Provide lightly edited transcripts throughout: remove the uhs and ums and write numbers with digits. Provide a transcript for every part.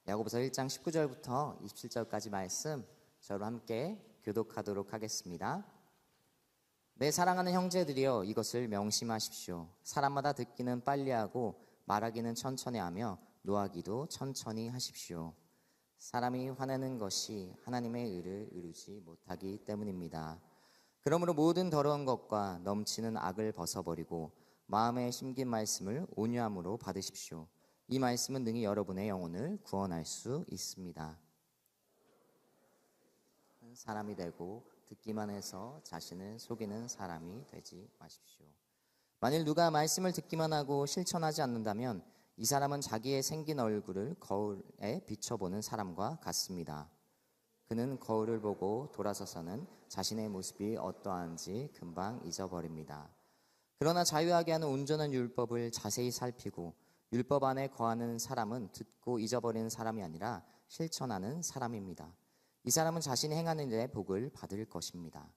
야고보서 1장 19절부터 27절까지 말씀 저로 함께 교독하도록 하겠습니다. 내 사랑하는 형제들이여, 이것을 명심하십시오. 사람마다 듣기는 빨리 하고 말하기는 천천히 하며 노하기도 천천히 하십시오. 사람이 화내는 것이 하나님의 의를 이루지 못하기 때문입니다. 그러므로 모든 더러운 것과 넘치는 악을 벗어버리고 마음에 심긴 말씀을 온유함으로 받으십시오. 이 말씀은 능히 여러분의 영혼을 구원할 수 있습니다. 사람이 되고 듣기만 해서 자신을 속이는 사람이 되지 마십시오. 만일 누가 말씀을 듣기만 하고 실천하지 않는다면 이 사람은 자기의 생긴 얼굴을 거울에 비춰보는 사람과 같습니다. 그는 거울을 보고 돌아서서는 자신의 모습이 어떠한지 금방 잊어버립니다. 그러나 자유하게 하는 온전한 율법을 자세히 살피고 율법 안에 거하는 사람은 듣고 잊어버리는 사람이 아니라 실천하는 사람입니다. 이 사람은 자신이 행하는 일에 복을 받을 것입니다.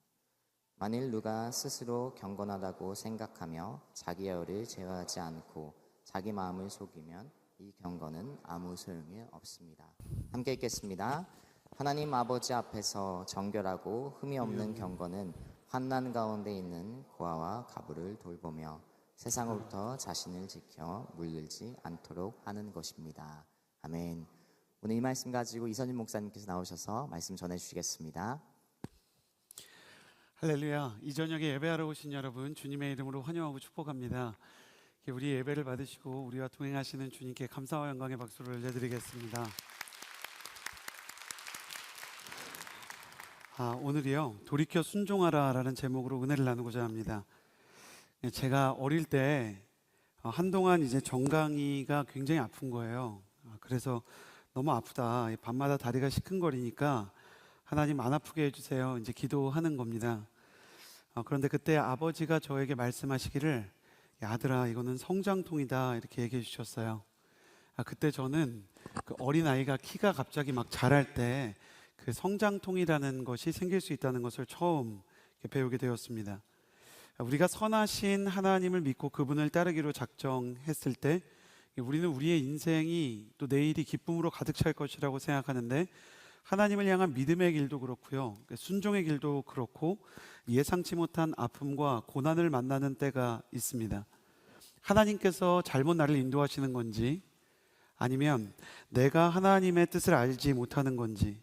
만일 누가 스스로 경건하다고 생각하며 자기의 의를 제어하지 않고 자기 마음을 속이면 이 경건은 아무 소용이 없습니다. 함께 읽겠습니다. 하나님 아버지 앞에서 정결하고 흠이 없는 경건은 환난 가운데 있는 고아와 가부를 돌보며 세상으로부터 자신을 지켜 물들지 않도록 하는 것입니다. 아멘. 오늘 이 말씀 가지고 이선진 목사님께서 나오셔서 말씀 전해주시겠습니다. 할렐루야. 이 저녁에 예배하러 오신 여러분 주님의 이름으로 환영하고 축복합니다. 우리 예배를 받으시고 우리와 동행하시는 주님께 감사와 영광의 박수를 올려드리겠습니다. 오늘이요, 돌이켜 순종하라 라는 제목으로 은혜를 나누고자 합니다. 제가 어릴 때 한동안 이제 정강이가 굉장히 아픈 거예요. 그래서 너무 아프다, 밤마다 다리가 시큰거리니까 하나님 안 아프게 해주세요, 이제 기도하는 겁니다. 그런데 그때 아버지가 저에게 말씀하시기를, 야, 아들아, 이거는 성장통이다, 이렇게 얘기해 주셨어요. 그때 저는 그 어린아이가 키가 갑자기 막 자랄 때 그 성장통이라는 것이 생길 수 있다는 것을 처음 배우게 되었습니다. 우리가 선하신 하나님을 믿고 그분을 따르기로 작정했을 때 우리는 우리의 인생이 또 내일이 기쁨으로 가득 찰 것이라고 생각하는데, 하나님을 향한 믿음의 길도 그렇고요, 순종의 길도 그렇고 예상치 못한 아픔과 고난을 만나는 때가 있습니다. 하나님께서 잘못 나를 인도하시는 건지 아니면 내가 하나님의 뜻을 알지 못하는 건지,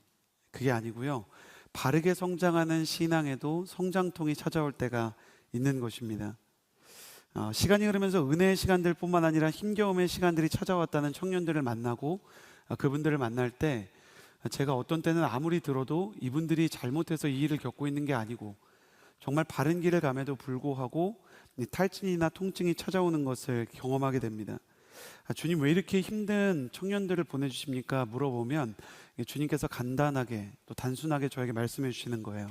그게 아니고요, 바르게 성장하는 신앙에도 성장통이 찾아올 때가 있는 것입니다. 시간이 흐르면서 은혜의 시간들 뿐만 아니라 힘겨움의 시간들이 찾아왔다는 청년들을 만나고 그분들을 만날 때 제가 어떤 때는 아무리 들어도 이분들이 잘못해서 이 일을 겪고 있는 게 아니고 정말 바른 길을 감에도 불구하고 탈진이나 통증이 찾아오는 것을 경험하게 됩니다. 주님, 왜 이렇게 힘든 청년들을 보내주십니까? 물어보면 주님께서 간단하게 또 단순하게 저에게 말씀해 주시는 거예요.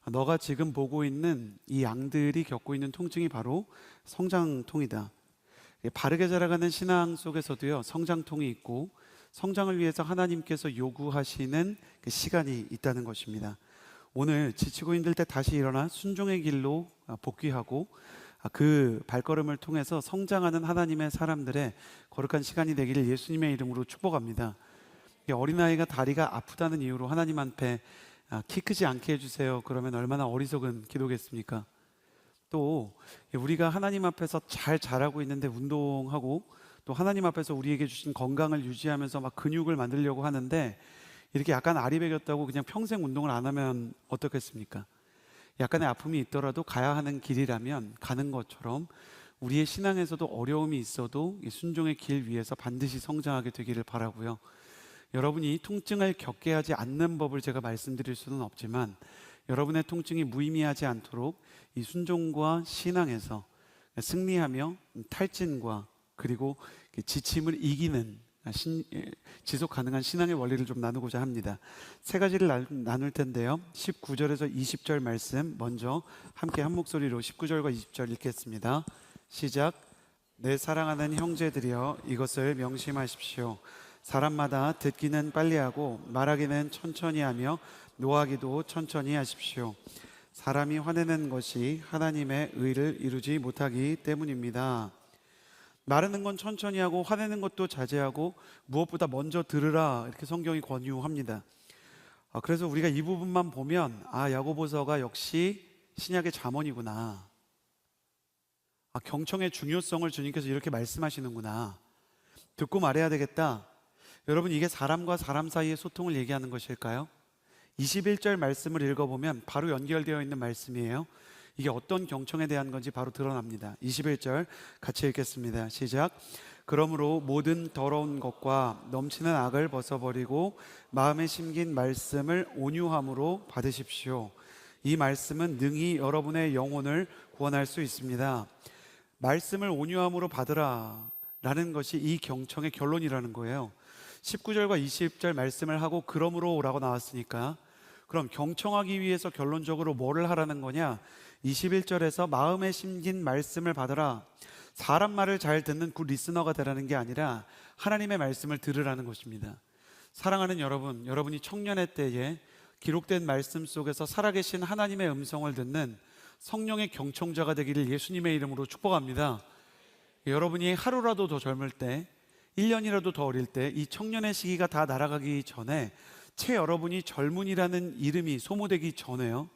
너가 지금 보고 있는 이 양들이 겪고 있는 통증이 바로 성장통이다. 바르게 자라가는 신앙 속에서도요, 성장통이 있고 성장을 위해서 하나님께서 요구하시는 그 시간이 있다는 것입니다. 오늘 지치고 힘들 때 다시 일어나 순종의 길로 복귀하고 그 발걸음을 통해서 성장하는 하나님의 사람들의 거룩한 시간이 되기를 예수님의 이름으로 축복합니다. 어린아이가 다리가 아프다는 이유로 하나님 앞에 키 크지 않게 해주세요, 그러면 얼마나 어리석은 기도겠습니까? 또 우리가 하나님 앞에서 잘 자라고 있는데 운동하고 또 하나님 앞에서 우리에게 주신 건강을 유지하면서 막 근육을 만들려고 하는데 이렇게 약간 아리배겼다고 그냥 평생 운동을 안 하면 어떻겠습니까? 약간의 아픔이 있더라도 가야 하는 길이라면 가는 것처럼 우리의 신앙에서도 어려움이 있어도 이 순종의 길 위에서 반드시 성장하게 되기를 바라고요. 여러분이 통증을 겪게 하지 않는 법을 제가 말씀드릴 수는 없지만 여러분의 통증이 무의미하지 않도록 이 순종과 신앙에서 승리하며 탈진과 그리고 지침을 이기는 지속 가능한 신앙의 원리를 좀 나누고자 합니다. 세 가지를 나눌 텐데요, 19절에서 20절 말씀 먼저 함께 한 목소리로 19절과 20절 읽겠습니다. 시작. 내 사랑하는 형제들이여, 이것을 명심하십시오. 사람마다 듣기는 빨리 하고 말하기는 천천히 하며 노하기도 천천히 하십시오. 사람이 화내는 것이 하나님의 의를 이루지 못하기 때문입니다. 마르는 건 천천히 하고 화내는 것도 자제하고 무엇보다 먼저 들으라, 이렇게 성경이 권유합니다. 그래서 우리가 이 부분만 보면 야고보서가 역시 신약의 잠언이구나. 경청의 중요성을 주님께서 이렇게 말씀하시는구나. 듣고 말해야 되겠다. 여러분, 이게 사람과 사람 사이의 소통을 얘기하는 것일까요? 21절 말씀을 읽어보면 바로 연결되어 있는 말씀이에요. 이게 어떤 경청에 대한 건지 바로 드러납니다. 21절 같이 읽겠습니다. 시작. 그러므로 모든 더러운 것과 넘치는 악을 벗어버리고 마음에 심긴 말씀을 온유함으로 받으십시오. 이 말씀은 능히 여러분의 영혼을 구원할 수 있습니다. 말씀을 온유함으로 받으라 라는 것이 이 경청의 결론이라는 거예요. 19절과 20절 말씀을 하고 그러므로 라고 나왔으니까, 그럼 경청하기 위해서 결론적으로 뭐를 하라는 거냐? 21절에서 마음에 심긴 말씀을 받으라. 사람 말을 잘 듣는 굿 리스너가 되라는 게 아니라 하나님의 말씀을 들으라는 것입니다. 사랑하는 여러분, 여러분이 청년의 때에 기록된 말씀 속에서 살아계신 하나님의 음성을 듣는 성령의 경청자가 되기를 예수님의 이름으로 축복합니다. 여러분이 하루라도 더 젊을 때, 1년이라도 더 어릴 때, 이 청년의 시기가 다 날아가기 전에, 채 여러분이 젊은이라는 이름이 소모되기 전에요,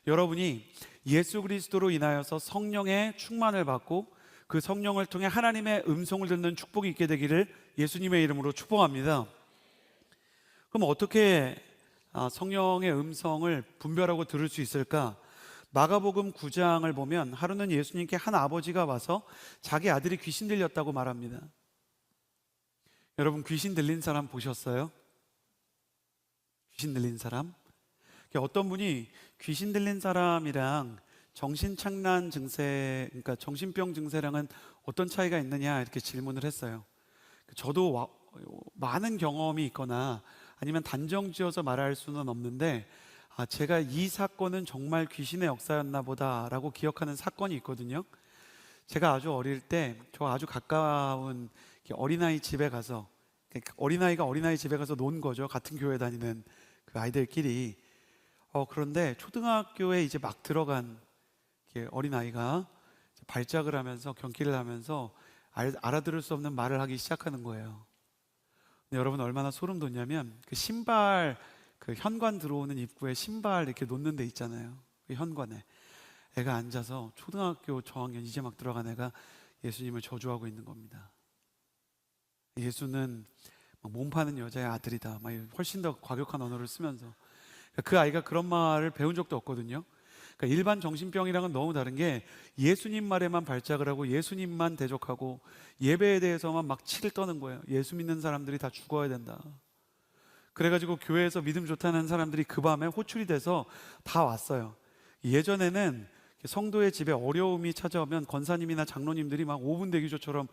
여러분이 예수 그리스도로 인하여서 성령의 충만을 받고 그 성령을 통해 하나님의 음성을 듣는 축복이 있게 되기를 예수님의 이름으로 축복합니다. 그럼 어떻게 성령의 음성을 분별하고 들을 수 있을까? 마가복음 9장을 보면 하루는 예수님께 한 아버지가 와서 자기 아들이 귀신 들렸다고 말합니다. 여러분, 귀신 들린 사람 보셨어요? 귀신 들린 사람? 어떤 분이 귀신 들린 사람이랑 정신착란 증세, 그러니까 정신병 증세랑은 어떤 차이가 있느냐, 이렇게 질문을 했어요. 저도 많은 경험이 있거나 아니면 단정 지어서 말할 수는 없는데, 제가 이 사건은 정말 귀신의 역사였나 보다라고 기억하는 사건이 있거든요. 제가 아주 어릴 때 저 아주 가까운 어린아이 집에 가서, 어린아이가 어린아이 집에 가서 논 거죠. 같은 교회 다니는 그 아이들끼리. 그런데 초등학교에 이제 막 들어간 어린아이가 발작을 하면서, 경기를 하면서 알아들을 수 없는 말을 하기 시작하는 거예요. 근데 여러분, 얼마나 소름 돋냐면, 그 신발, 그 현관 들어오는 입구에 신발 이렇게 놓는 데 있잖아요. 그 현관에 애가 앉아서, 초등학교 저학년 이제 막 들어간 애가 예수님을 저주하고 있는 겁니다. 예수는 몸 파는 여자의 아들이다, 막 훨씬 더 과격한 언어를 쓰면서. 그 아이가 그런 말을 배운 적도 없거든요. 그러니까 일반 정신병이랑은 너무 다른 게, 예수님 말에만 발작을 하고 예수님만 대적하고 예배에 대해서만 막 치를 떠는 거예요. 예수 믿는 사람들이 다 죽어야 된다. 그래가지고 교회에서 믿음 좋다는 사람들이 그 밤에 호출이 돼서 다 왔어요. 예전에는 성도의 집에 어려움이 찾아오면 권사님이나 장로님들이 막 5분 대기조처럼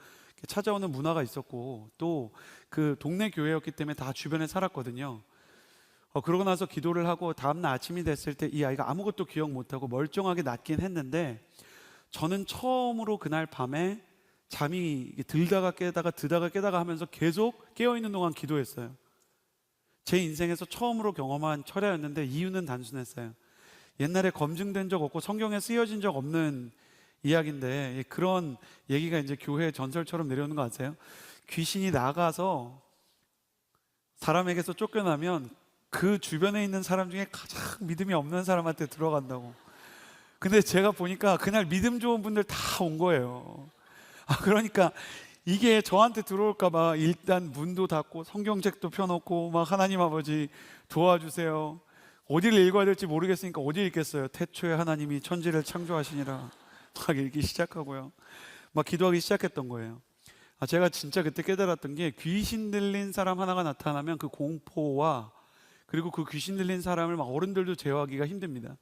찾아오는 문화가 있었고, 또 그 동네 교회였기 때문에 다 주변에 살았거든요. 그러고 나서 기도를 하고 다음날 아침이 됐을 때 이 아이가 아무것도 기억 못하고 멀쩡하게 낫긴 했는데, 저는 처음으로 그날 밤에 잠이 들다가 깨다가 드다가 깨다가 하면서 계속 깨어있는 동안 기도했어요. 제 인생에서 처음으로 경험한 철야였는데 이유는 단순했어요. 옛날에 검증된 적 없고 성경에 쓰여진 적 없는 이야기인데, 그런 얘기가 이제 교회 전설처럼 내려오는 거 아세요? 귀신이 나가서 사람에게서 쫓겨나면 그 주변에 있는 사람 중에 가장 믿음이 없는 사람한테 들어간다고. 근데 제가 보니까 그날 믿음 좋은 분들 다 온 거예요. 그러니까 이게 저한테 들어올까봐 일단 문도 닫고 성경책도 펴놓고 막 하나님 아버지 도와주세요. 어디를 읽어야 될지 모르겠으니까 어디 읽겠어요. 태초에 하나님이 천지를 창조하시니라 막 읽기 시작하고요. 막 기도하기 시작했던 거예요. 제가 진짜 그때 깨달았던 게, 귀신 들린 사람 하나가 나타나면 그 공포와, 그리고 그 귀신 들린 사람을 막 어른들도 제어하기가 힘듭니다.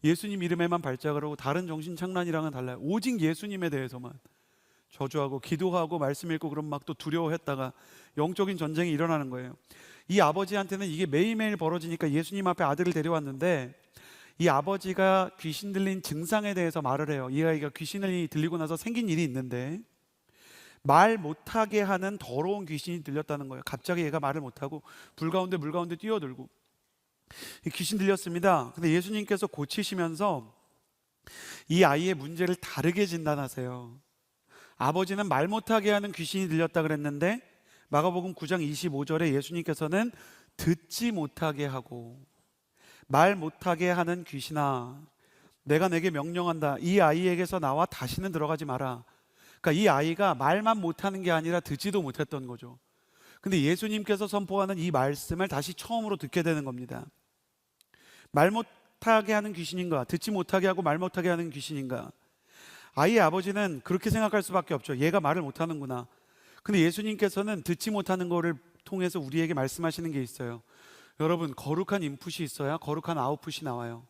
예수님 이름에만 발작을 하고 다른 정신착란이랑은 달라요. 오직 예수님에 대해서만 저주하고 기도하고 말씀 읽고 그럼 막 또 두려워했다가 영적인 전쟁이 일어나는 거예요. 이 아버지한테는 이게 매일매일 벌어지니까 예수님 앞에 아들을 데려왔는데, 이 아버지가 귀신 들린 증상에 대해서 말을 해요. 이 아이가 귀신을 들리고 나서 생긴 일이 있는데, 말 못하게 하는 더러운 귀신이 들렸다는 거예요. 갑자기 얘가 말을 못하고 불 가운데 물 가운데 뛰어들고, 귀신 들렸습니다. 근데 예수님께서 고치시면서 이 아이의 문제를 다르게 진단하세요. 아버지는 말 못하게 하는 귀신이 들렸다 그랬는데 마가복음 9장 25절에 예수님께서는 듣지 못하게 하고, 말 못하게 하는 귀신아, 내가 내게 명령한다. 이 아이에게서 나와 다시는 들어가지 마라. 그러니까 이 아이가 말만 못하는 게 아니라 듣지도 못했던 거죠. 근데 예수님께서 선포하는 이 말씀을 다시 처음으로 듣게 되는 겁니다. 말 못하게 하는 귀신인가? 듣지 못하게 하고 말 못하게 하는 귀신인가? 아이의 아버지는 그렇게 생각할 수밖에 없죠. 얘가 말을 못하는구나. 근데 예수님께서는 듣지 못하는 거를 통해서 우리에게 말씀하시는 게 있어요. 여러분, 거룩한 인풋이 있어야 거룩한 아웃풋이 나와요.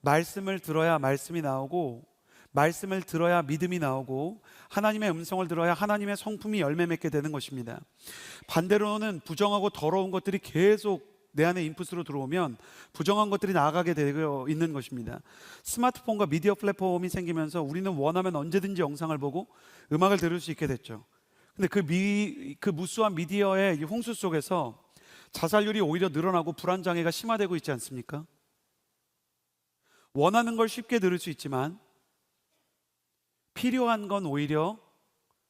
말씀을 들어야 말씀이 나오고, 말씀을 들어야 믿음이 나오고, 하나님의 음성을 들어야 하나님의 성품이 열매 맺게 되는 것입니다. 반대로는 부정하고 더러운 것들이 계속 내 안에 인풋으로 들어오면 부정한 것들이 나아가게 되어 있는 것입니다. 스마트폰과 미디어 플랫폼이 생기면서 우리는 원하면 언제든지 영상을 보고 음악을 들을 수 있게 됐죠. 근데 그 무수한 미디어의 이 홍수 속에서 자살률이 오히려 늘어나고 불안장애가 심화되고 있지 않습니까? 원하는 걸 쉽게 들을 수 있지만 필요한 건 오히려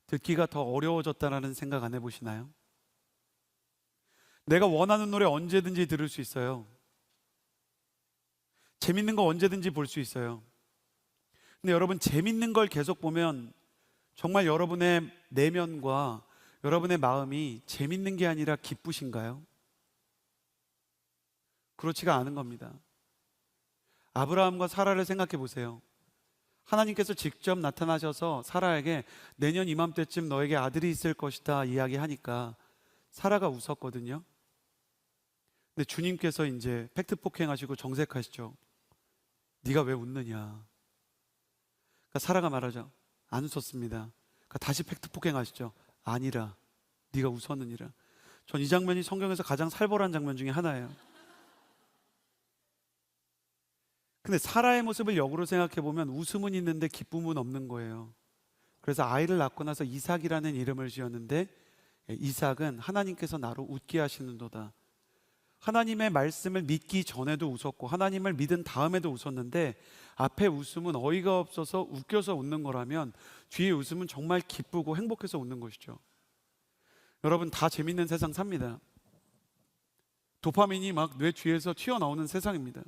듣기가 더 어려워졌다는 생각 안 해보시나요? 내가 원하는 노래 언제든지 들을 수 있어요. 재밌는 거 언제든지 볼 수 있어요. 근데 여러분, 재밌는 걸 계속 보면 정말 여러분의 내면과 여러분의 마음이 재밌는 게 아니라 기쁘신가요? 그렇지가 않은 겁니다. 아브라함과 사라를 생각해 보세요. 하나님께서 직접 나타나셔서 사라에게 내년 이맘때쯤 너에게 아들이 있을 것이다 이야기하니까 사라가 웃었거든요. 근데 주님께서 이제 팩트 폭행하시고 정색하시죠. 네가 왜 웃느냐. 그러니까 사라가 말하죠. 안 웃었습니다. 그러니까 다시 팩트 폭행하시죠. 아니라 네가 웃었느니라. 전 이 장면이 성경에서 가장 살벌한 장면 중에 하나예요. 근데 사라의 모습을 역으로 생각해 보면 웃음은 있는데 기쁨은 없는 거예요. 그래서 아이를 낳고 나서 이삭이라는 이름을 지었는데, 이삭은 하나님께서 나로 웃게 하시는도다. 하나님의 말씀을 믿기 전에도 웃었고 하나님을 믿은 다음에도 웃었는데, 앞에 웃음은 어이가 없어서 웃겨서 웃는 거라면 뒤에 웃음은 정말 기쁘고 행복해서 웃는 것이죠. 여러분, 다 재밌는 세상 삽니다. 도파민이 막 뇌 뒤에서 튀어나오는 세상입니다.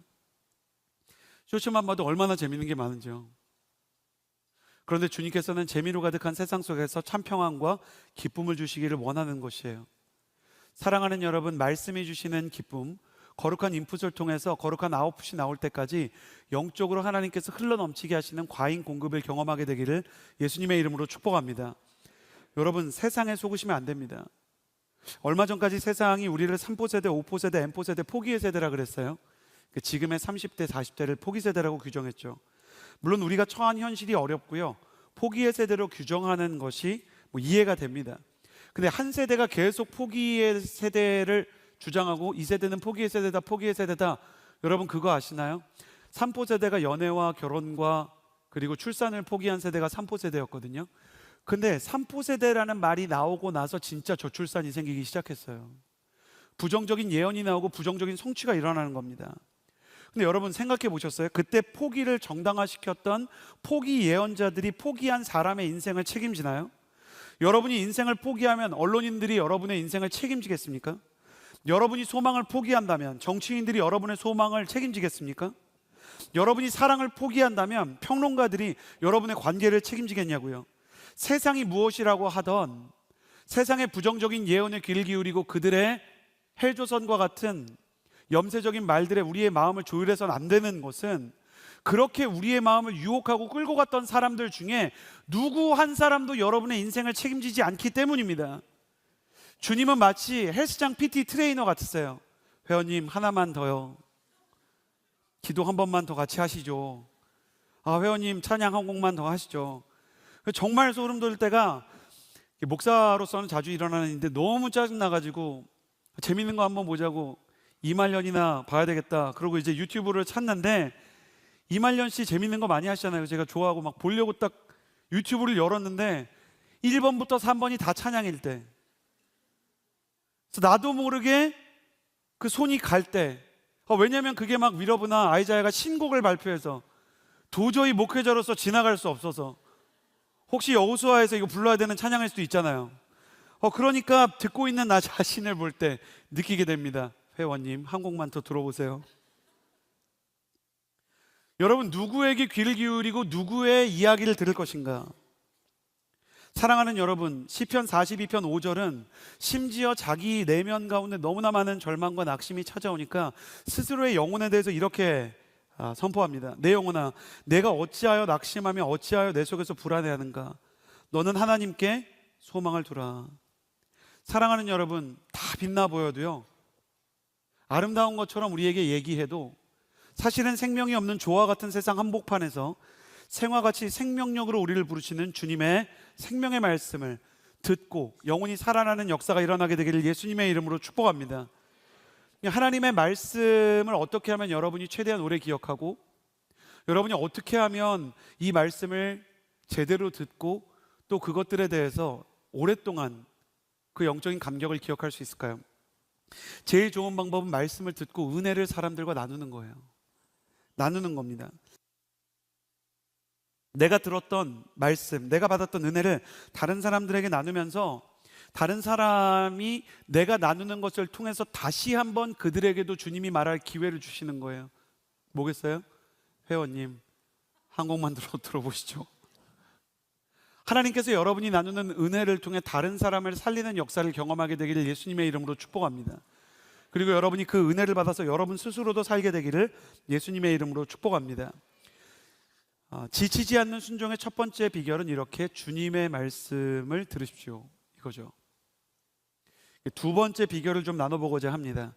쇼츠만 봐도 얼마나 재밌는 게 많은지요. 그런데 주님께서는 재미로 가득한 세상 속에서 참 평안과 기쁨을 주시기를 원하는 것이에요. 사랑하는 여러분, 말씀이 주시는 기쁨, 거룩한 인풋을 통해서 거룩한 아웃풋이 나올 때까지 영적으로 하나님께서 흘러넘치게 하시는 과잉 공급을 경험하게 되기를 예수님의 이름으로 축복합니다. 여러분, 세상에 속으시면 안 됩니다. 얼마 전까지 세상이 우리를 3포세대, 5포세대, M포세대, 포기의 세대라 그랬어요. 지금의 30대, 40대를 포기 세대라고 규정했죠. 물론 우리가 처한 현실이 어렵고요, 포기의 세대로 규정하는 것이 이해가 됩니다. 근데 한 세대가 계속 포기의 세대를 주장하고 이 세대는 포기의 세대다, 포기의 세대다. 여러분, 그거 아시나요? 3포 세대가 연애와 결혼과 그리고 출산을 포기한 세대가 3포 세대였거든요. 근데 3포 세대라는 말이 나오고 나서 진짜 저출산이 생기기 시작했어요. 부정적인 예언이 나오고 부정적인 성취가 일어나는 겁니다. 근데 여러분, 생각해 보셨어요? 그때 포기를 정당화시켰던 포기 예언자들이 포기한 사람의 인생을 책임지나요? 여러분이 인생을 포기하면 언론인들이 여러분의 인생을 책임지겠습니까? 여러분이 소망을 포기한다면 정치인들이 여러분의 소망을 책임지겠습니까? 여러분이 사랑을 포기한다면 평론가들이 여러분의 관계를 책임지겠냐고요. 세상이 무엇이라고 하던 세상의 부정적인 예언에 귀를 기울이고 그들의 헬조선과 같은 염세적인 말들에 우리의 마음을 조율해서는 안 되는 것은, 그렇게 우리의 마음을 유혹하고 끌고 갔던 사람들 중에 누구 한 사람도 여러분의 인생을 책임지지 않기 때문입니다. 주님은 마치 헬스장 PT 트레이너 같으세요. 회원님, 하나만 더요. 기도 한 번만 더 같이 하시죠. 회원님, 찬양 한 곡만 더 하시죠. 정말 소름 돋을 때가, 목사로서는 자주 일어나는 일인데 너무 짜증나가지고 재밌는 거 한번 보자고 이말년이나 봐야 되겠다 그러고 이제 유튜브를 찾는데, 이말년 씨 재밌는 거 많이 하시잖아요. 제가 좋아하고 막 보려고 딱 유튜브를 열었는데 1번부터 3번이 다 찬양일 때, 그래서 나도 모르게 그 손이 갈 때, 왜냐하면 그게 막 위러브나 아이자야가 신곡을 발표해서 도저히 목회자로서 지나갈 수 없어서, 혹시 여호수아에서 이거 불러야 되는 찬양일 수도 있잖아요. 그러니까 듣고 있는 나 자신을 볼 때 느끼게 됩니다. 회원님, 한 곡만 더 들어보세요. 여러분, 누구에게 귀를 기울이고 누구의 이야기를 들을 것인가? 사랑하는 여러분, 시편 42편 5절은 심지어 자기 내면 가운데 너무나 많은 절망과 낙심이 찾아오니까 스스로의 영혼에 대해서 이렇게 선포합니다. 내 영혼아, 내가 어찌하여 낙심하며 어찌하여 내 속에서 불안해하는가? 너는 하나님께 소망을 두라. 사랑하는 여러분, 다 빛나 보여도요, 아름다운 것처럼 우리에게 얘기해도 사실은 생명이 없는 조와 같은 세상 한복판에서 생과 같이 생명력으로 우리를 부르시는 주님의 생명의 말씀을 듣고 영혼이 살아나는 역사가 일어나게 되기를 예수님의 이름으로 축복합니다. 하나님의 말씀을 어떻게 하면 여러분이 최대한 오래 기억하고, 여러분이 어떻게 하면 이 말씀을 제대로 듣고 또 그것들에 대해서 오랫동안 그 영적인 감격을 기억할 수 있을까요? 제일 좋은 방법은 말씀을 듣고 은혜를 사람들과 나누는 거예요. 나누는 겁니다. 내가 들었던 말씀, 내가 받았던 은혜를 다른 사람들에게 나누면서 다른 사람이 내가 나누는 것을 통해서 다시 한번 그들에게도 주님이 말할 기회를 주시는 거예요. 뭐겠어요? 회원님, 한 곡만 들어보시죠. 하나님께서 여러분이 나누는 은혜를 통해 다른 사람을 살리는 역사를 경험하게 되기를 예수님의 이름으로 축복합니다. 그리고 여러분이 그 은혜를 받아서 여러분 스스로도 살게 되기를 예수님의 이름으로 축복합니다. 지치지 않는 순종의 첫 번째 비결은 이렇게 주님의 말씀을 들으십시오, 이거죠. 두 번째 비결을 좀 나눠보고자 합니다.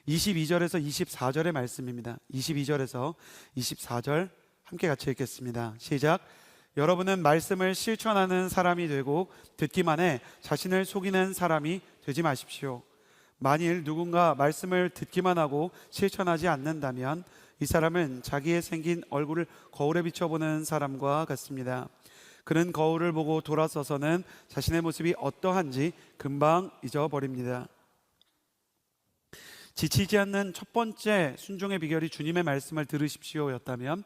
22절에서 24절의 말씀입니다. 22절에서 24절 함께 같이 읽겠습니다. 시작. 여러분은 말씀을 실천하는 사람이 되고 듣기만 해 자신을 속이는 사람이 되지 마십시오. 만일 누군가 말씀을 듣기만 하고 실천하지 않는다면 이 사람은 자기의 생긴 얼굴을 거울에 비춰보는 사람과 같습니다. 그는 거울을 보고 돌아서서는 자신의 모습이 어떠한지 금방 잊어버립니다. 지치지 않는 첫 번째 순종의 비결이 주님의 말씀을 들으십시오였다면,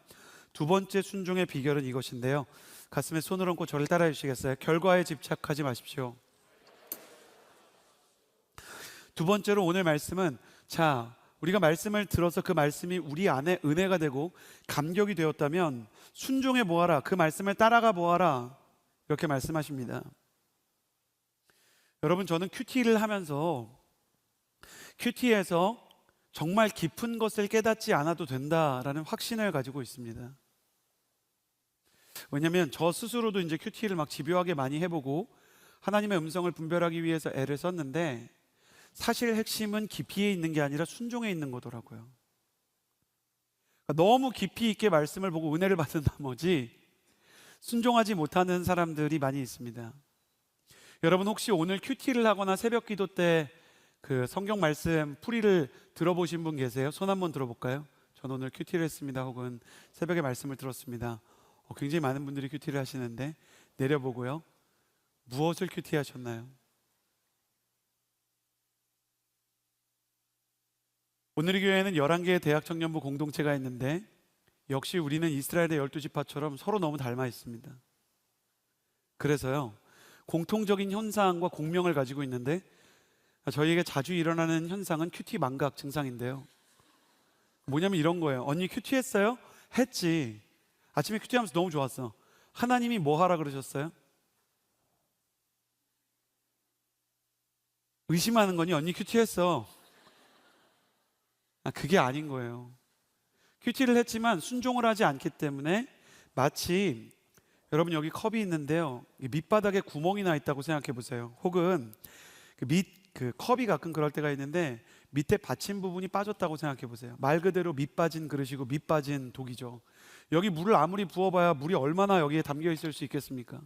두 번째 순종의 비결은 이것인데요. 가슴에 손을 얹고 저를 따라해 주시겠어요? 결과에 집착하지 마십시오. 두 번째로 오늘 말씀은, 우리가 말씀을 들어서 그 말씀이 우리 안에 은혜가 되고 감격이 되었다면 순종해 보아라, 그 말씀을 따라가 보아라, 이렇게 말씀하십니다. 여러분, 저는 큐티를 하면서 큐티에서 정말 깊은 것을 깨닫지 않아도 된다라는 확신을 가지고 있습니다. 왜냐하면 저 스스로도 이제 큐티를 막 집요하게 많이 해보고 하나님의 음성을 분별하기 위해서 애를 썼는데, 사실 핵심은 깊이에 있는 게 아니라 순종에 있는 거더라고요. 너무 깊이 있게 말씀을 보고 은혜를 받은 나머지 순종하지 못하는 사람들이 많이 있습니다. 여러분, 혹시 오늘 큐티를 하거나 새벽 기도 때 그 성경 말씀 풀이를 들어보신 분 계세요? 손 한번 들어볼까요? 저는 오늘 큐티를 했습니다, 혹은 새벽에 말씀을 들었습니다. 굉장히 많은 분들이 큐티를 하시는데, 내려보고요. 무엇을 큐티 하셨나요? 오늘의 교회에는 11개의 대학 청년부 공동체가 있는데, 역시 우리는 이스라엘의 12지파처럼 서로 너무 닮아 있습니다. 그래서요, 공통적인 현상과 공명을 가지고 있는데, 저희에게 자주 일어나는 현상은 큐티 망각 증상인데요. 뭐냐면 이런 거예요. 언니 큐티 했어요? 했지. 아침에 큐티 하면서 너무 좋았어. 하나님이 뭐 하라 그러셨어요? 의심하는 거니? 언니 큐티 했어. 그게 아닌 거예요. 큐티를 했지만 순종을 하지 않기 때문에, 마치 여러분 여기 컵이 있는데요, 밑바닥에 구멍이 나 있다고 생각해 보세요. 혹은 그 컵이 가끔 그럴 때가 있는데 밑에 받침 부분이 빠졌다고 생각해 보세요. 말 그대로 밑 빠진 그릇이고 밑 빠진 독이죠. 여기 물을 아무리 부어봐야 물이 얼마나 여기에 담겨 있을 수 있겠습니까?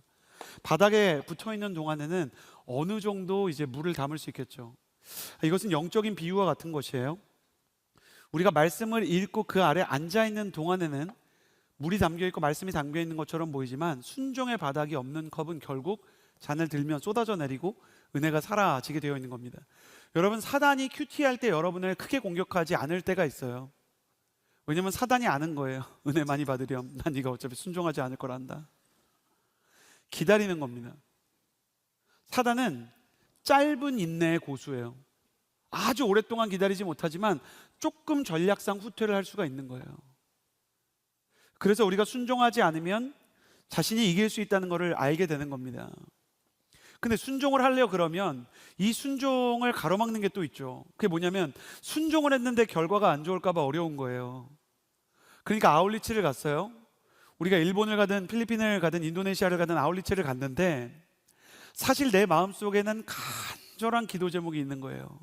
바닥에 붙어 있는 동안에는 어느 정도 이제 물을 담을 수 있겠죠. 이것은 영적인 비유와 같은 것이에요. 우리가 말씀을 읽고 그 아래 앉아 있는 동안에는 물이 담겨 있고 말씀이 담겨 있는 것처럼 보이지만, 순종의 바닥이 없는 컵은 결국 잔을 들면 쏟아져 내리고 은혜가 사라지게 되어 있는 겁니다. 여러분, 사단이 큐티할 때 여러분을 크게 공격하지 않을 때가 있어요. 왜냐면 사단이 아는 거예요. 은혜 많이 받으렴, 난 네가 어차피 순종하지 않을 거란다. 기다리는 겁니다. 사단은 짧은 인내의 고수예요. 아주 오랫동안 기다리지 못하지만 조금 전략상 후퇴를 할 수가 있는 거예요. 그래서 우리가 순종하지 않으면 자신이 이길 수 있다는 것을 알게 되는 겁니다. 근데 순종을 하려고 그러면 이 순종을 가로막는 게 또 있죠. 그게 뭐냐면 순종을 했는데 결과가 안 좋을까 봐 어려운 거예요. 그러니까 아울리치를 갔어요. 우리가 일본을 가든 필리핀을 가든 인도네시아를 가든 아울리치를 갔는데 사실 내 마음속에는 간절한 기도 제목이 있는 거예요.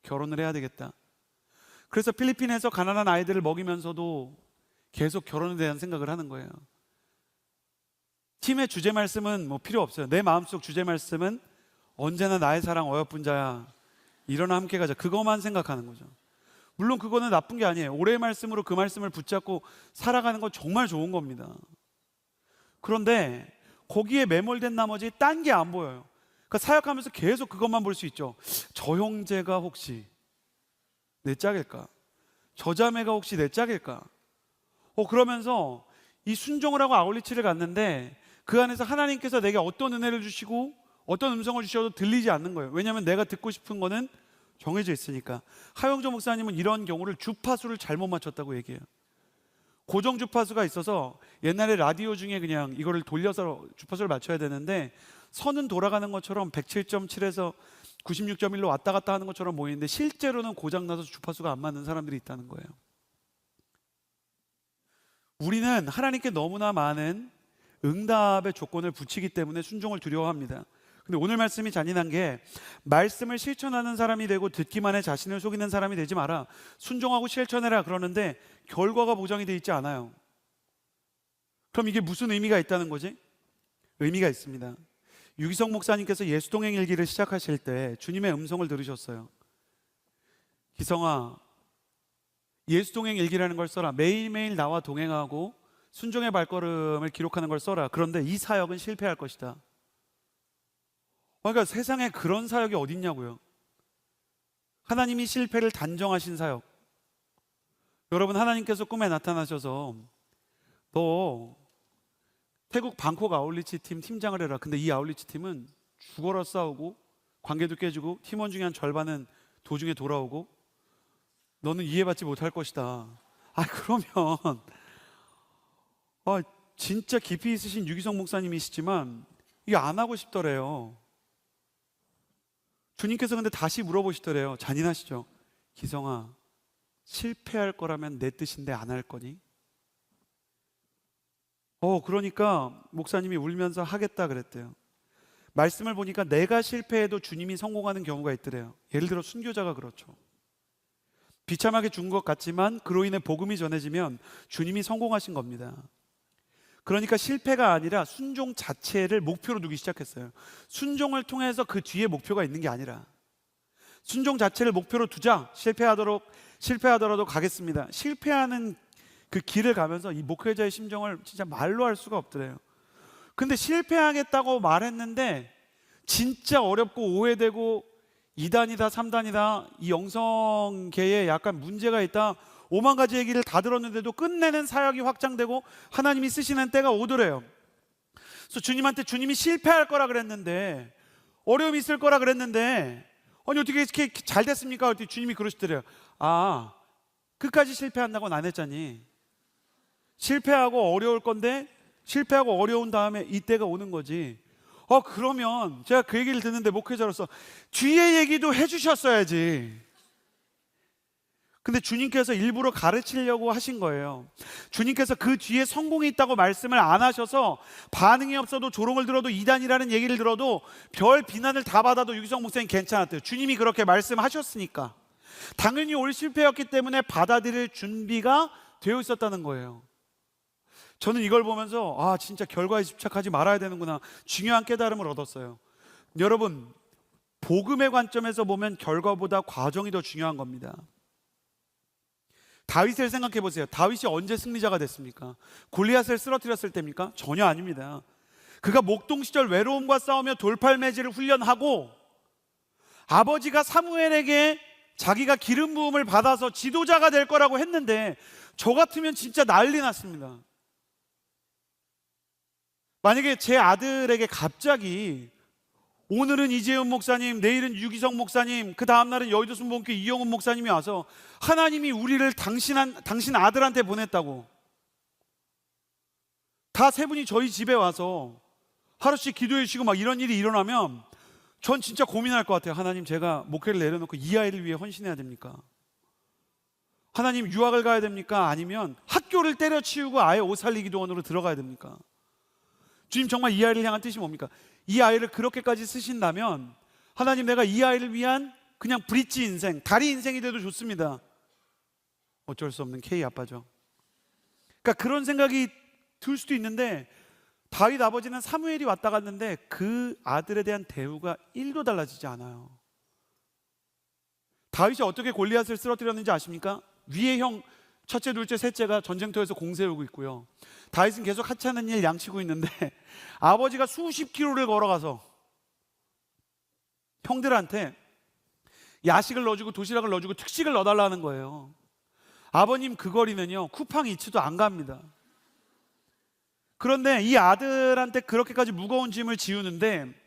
결혼을 해야 되겠다. 그래서 필리핀에서 가난한 아이들을 먹이면서도 계속 결혼에 대한 생각을 하는 거예요. 팀의 주제 말씀은 뭐 필요 없어요. 내 마음속 주제 말씀은 언제나 나의 사랑 어여쁜 자야, 일어나 함께 가자. 그것만 생각하는 거죠. 물론 그거는 나쁜 게 아니에요. 올해의 말씀으로 그 말씀을 붙잡고 살아가는 건 정말 좋은 겁니다. 그런데 거기에 매몰된 나머지 딴 게 안 보여요. 그러니까 사역하면서 계속 그것만 볼 수 있죠. 저 형제가 혹시 내 짝일까? 저 자매가 혹시 내 짝일까? 그러면서 이 순종을 하고 아울리치를 갔는데 그 안에서 하나님께서 내게 어떤 은혜를 주시고 어떤 음성을 주셔도 들리지 않는 거예요. 왜냐하면 내가 듣고 싶은 거는 정해져 있으니까. 하영조 목사님은 이런 경우를 주파수를 잘못 맞췄다고 얘기해요. 고정 주파수가 있어서 옛날에 라디오 중에 그냥 이거를 돌려서 주파수를 맞춰야 되는데 선은 돌아가는 것처럼 107.7에서 96.1로 왔다 갔다 하는 것처럼 보이는데 실제로는 고장나서 주파수가 안 맞는 사람들이 있다는 거예요. 우리는 하나님께 너무나 많은 응답의 조건을 붙이기 때문에 순종을 두려워합니다. 근데 오늘 말씀이 잔인한 게 말씀을 실천하는 사람이 되고 듣기만 해 자신을 속이는 사람이 되지 마라. 순종하고 실천해라 그러는데 결과가 보장이 되어 있지 않아요. 그럼 이게 무슨 의미가 있다는 거지? 의미가 있습니다. 유기성 목사님께서 예수동행 일기를 시작하실 때 주님의 음성을 들으셨어요. 기성아, 예수동행 일기라는 걸 써라. 매일매일 나와 동행하고 순종의 발걸음을 기록하는 걸 써라. 그런데 이 사역은 실패할 것이다. 그러니까 세상에 그런 사역이 어딨냐고요. 하나님이 실패를 단정하신 사역. 여러분, 하나님께서 꿈에 나타나셔서 너 태국 방콕 아울리치 팀 팀장을 해라. 근데 이 아울리치 팀은 죽어라 싸우고 관계도 깨지고 팀원 중에 한 절반은 도중에 돌아오고 너는 이해받지 못할 것이다. 그러면 진짜 깊이 있으신 유기성 목사님이시지만 이게 안 하고 싶더래요. 주님께서 근데 다시 물어보시더래요. 잔인하시죠? 기성아, 실패할 거라면 내 뜻인데 안 할 거니? 그러니까 목사님이 울면서 하겠다 그랬대요. 말씀을 보니까 내가 실패해도 주님이 성공하는 경우가 있더래요. 예를 들어 순교자가 그렇죠. 비참하게 죽은 것 같지만 그로 인해 복음이 전해지면 주님이 성공하신 겁니다. 그러니까 실패가 아니라 순종 자체를 목표로 두기 시작했어요. 순종을 통해서 그 뒤에 목표가 있는 게 아니라 순종 자체를 목표로 두자. 실패하더라도 가겠습니다. 실패하는 그 길을 가면서 이 목회자의 심정을 진짜 말로 할 수가 없더래요. 근데 실패하겠다고 말했는데 진짜 어렵고 오해되고 2단이다 3단이다 이 영성계에 약간 문제가 있다 5만 가지 얘기를 다 들었는데도 끝내는 사역이 확장되고 하나님이 쓰시는 때가 오더래요. 그래서 주님한테 주님이 실패할 거라 그랬는데 어려움이 있을 거라 그랬는데 아니 어떻게 이렇게 잘 됐습니까? 그랬더니 주님이 그러시더래요. 끝까지 실패한다고는 안 했잖니. 실패하고 어려울 건데 실패하고 어려운 다음에 이때가 오는 거지. 그러면 제가 그 얘기를 듣는데 목회자로서 뒤에 얘기도 해주셨어야지. 근데 주님께서 일부러 가르치려고 하신 거예요. 주님께서 그 뒤에 성공이 있다고 말씀을 안 하셔서 반응이 없어도 조롱을 들어도 이단이라는 얘기를 들어도 별 비난을 다 받아도 유기성 목사님 괜찮았대요. 주님이 그렇게 말씀하셨으니까. 당연히 올 실패였기 때문에 받아들일 준비가 되어 있었다는 거예요. 저는 이걸 보면서 진짜 결과에 집착하지 말아야 되는구나 중요한 깨달음을 얻었어요. 여러분, 복음의 관점에서 보면 결과보다 과정이 더 중요한 겁니다. 다윗을 생각해 보세요. 다윗이 언제 승리자가 됐습니까? 골리앗을 쓰러뜨렸을 때입니까? 전혀 아닙니다. 그가 목동 시절 외로움과 싸우며 돌팔매질을 훈련하고 아버지가 사무엘에게 자기가 기름 부음을 받아서 지도자가 될 거라고 했는데 저 같으면 진짜 난리 났습니다. 만약에 제 아들에게 갑자기 오늘은 이재훈 목사님, 내일은 유기성 목사님, 그 다음날은 여의도 순복음교회 이영훈 목사님이 와서 하나님이 우리를 당신 아들한테 보냈다고, 다 세 분이 저희 집에 와서 하루씩 기도해 주시고 막 이런 일이 일어나면 전 진짜 고민할 것 같아요. 하나님, 제가 목회를 내려놓고 이 아이를 위해 헌신해야 됩니까? 하나님, 유학을 가야 됩니까? 아니면 학교를 때려치우고 아예 옷 살리기 도원으로 들어가야 됩니까? 주님, 정말 이 아이를 향한 뜻이 뭡니까? 이 아이를 그렇게까지 쓰신다면 하나님, 내가 이 아이를 위한 그냥 브릿지 인생, 다리 인생이 돼도 좋습니다. 어쩔 수 없는 K 아빠죠. 그러니까 그런 생각이 들 수도 있는데, 다윗 아버지는 사무엘이 왔다 갔는데 그 아들에 대한 대우가 1도 달라지지 않아요. 다윗이 어떻게 골리앗을 쓰러뜨렸는지 아십니까? 위에 형 첫째, 둘째, 셋째가 전쟁터에서 공세우고 있고요. 다윗은 계속 하찮은 일 양치고 있는데 아버지가 수십 킬로를 걸어가서 형들한테 야식을 넣어주고 도시락을 넣어주고 특식을 넣어달라는 거예요. 아버님, 그 거리는요 쿠팡 이츠도 안 갑니다. 그런데 이 아들한테 그렇게까지 무거운 짐을 지우는데,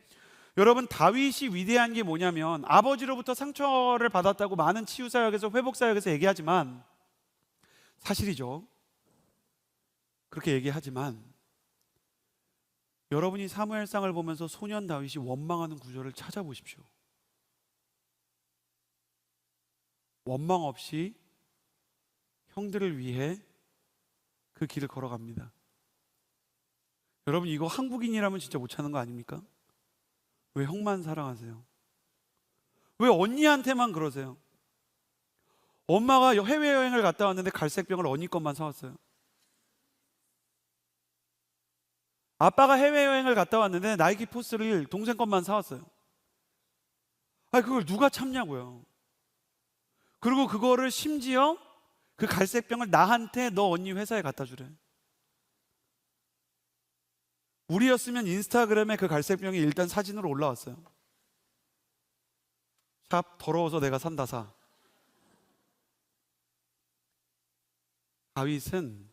여러분, 다윗이 위대한 게 뭐냐면, 아버지로부터 상처를 받았다고 많은 치유사역에서, 회복사역에서 얘기하지만, 사실이죠. 그렇게 얘기하지만 여러분이 사무엘상을 보면서 소년 다윗이 원망하는 구절을 찾아보십시오. 원망 없이 형들을 위해 그 길을 걸어갑니다. 여러분, 이거 한국인이라면 진짜 못 찾는 거 아닙니까? 왜 형만 사랑하세요? 왜 언니한테만 그러세요? 엄마가 해외여행을 갔다 왔는데 갈색병을 언니 것만 사왔어요. 아빠가 해외여행을 갔다 왔는데 나이키 포스를 동생 것만 사왔어요. 아니, 그걸 누가 참냐고요. 그리고 그거를 심지어 그 갈색병을 나한테 너 언니 회사에 갖다 주래. 우리였으면 인스타그램에 그 갈색병이 일단 사진으로 올라왔어요. 샵 더러워서 내가 산다 사. 다윗은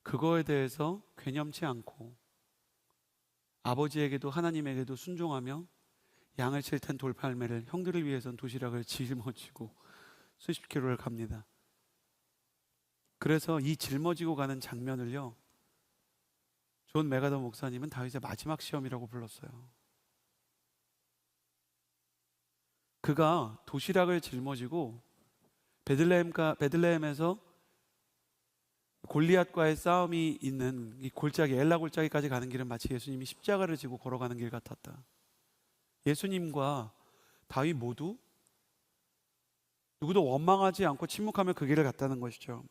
그거에 대해서 괴념치 않고 아버지에게도 하나님에게도 순종하며 양을 칠 텐 돌팔매를, 형들을 위해선 도시락을 짊어지고 수십 킬로를 갑니다. 그래서 이 짊어지고 가는 장면을요, 존 메가더 목사님은 다윗의 마지막 시험이라고 불렀어요. 그가 도시락을 짊어지고 베들레헴에서 골리앗과의 싸움이 있는 이 골짜기, 엘라 골짜기까지 가는 길은 마치 예수님이 십자가를 지고 걸어가는 길 같았다. 예수님과 다윗 모두 누구도 원망하지 않고 침묵하며 그 길을 갔다는 것이죠.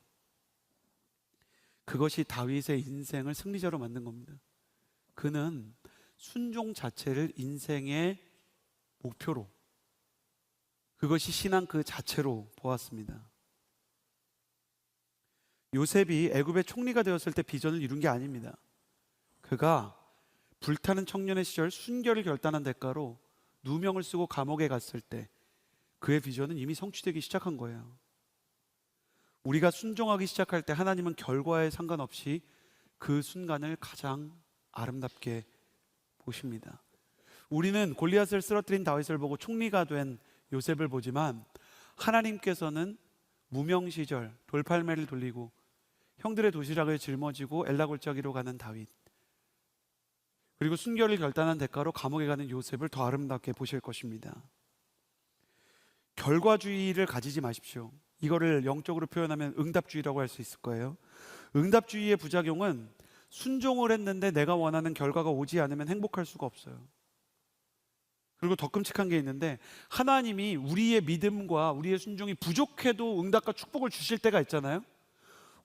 그것이 다윗의 인생을 승리자로 만든 겁니다. 그는 순종 자체를 인생의 목표로, 그것이 신앙 그 자체로 보았습니다. 요셉이 애굽의 총리가 되었을 때 비전을 이룬 게 아닙니다. 그가 불타는 청년의 시절 순결을 결단한 대가로 누명을 쓰고 감옥에 갔을 때 그의 비전은 이미 성취되기 시작한 거예요. 우리가 순종하기 시작할 때 하나님은 결과에 상관없이 그 순간을 가장 아름답게 보십니다. 우리는 골리앗을 쓰러뜨린 다윗을 보고 총리가 된 요셉을 보지만, 하나님께서는 무명 시절 돌팔매를 돌리고 형들의 도시락을 짊어지고 엘라 골짜기로 가는 다윗, 그리고 순결을 결단한 대가로 감옥에 가는 요셉을 더 아름답게 보실 것입니다. 결과주의를 가지지 마십시오. 이거를 영적으로 표현하면 응답주의라고 할 수 있을 거예요. 응답주의의 부작용은 순종을 했는데 내가 원하는 결과가 오지 않으면 행복할 수가 없어요. 그리고 더 끔찍한 게 있는데, 하나님이 우리의 믿음과 우리의 순종이 부족해도 응답과 축복을 주실 때가 있잖아요.